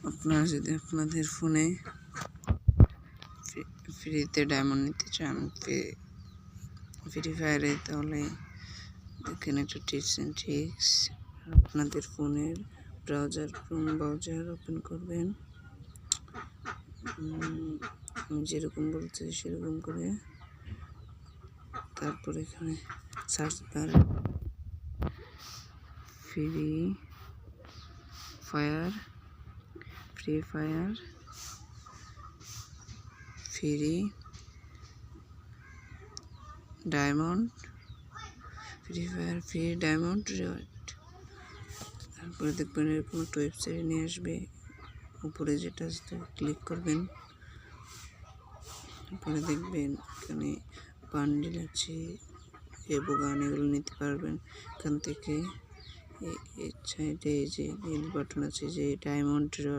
আপনারা যদি আপনাদের ফোনে ফ্রিতে ডায়মন্ড নিতে চান ফ্রি ফায়ারে, তাহলে দেখেন একটা টিপস অ্যান্ড ট্রিক্স। আপনাদের ফোনের ক্রোম ব্রাউজার ওপেন করবেন, আমি যেরকম বলছি সেরকম করে। তারপর এখানে সার্চ বারে free fire free diamond reward. তারপরে দেখবেন এরকম একটা ওয়েবসাইটে নিয়ে আসবে। উপরে যেটা ক্লিক করবেন, তারপরে দেখবেন এখানে বান্ডিল আছে এবং গান, এগুলো নিতে পারবেন এখান থেকে। এই সাইডে যে নীল বাটন আছে, যে ডায়মন্ড রিওয়ার্ড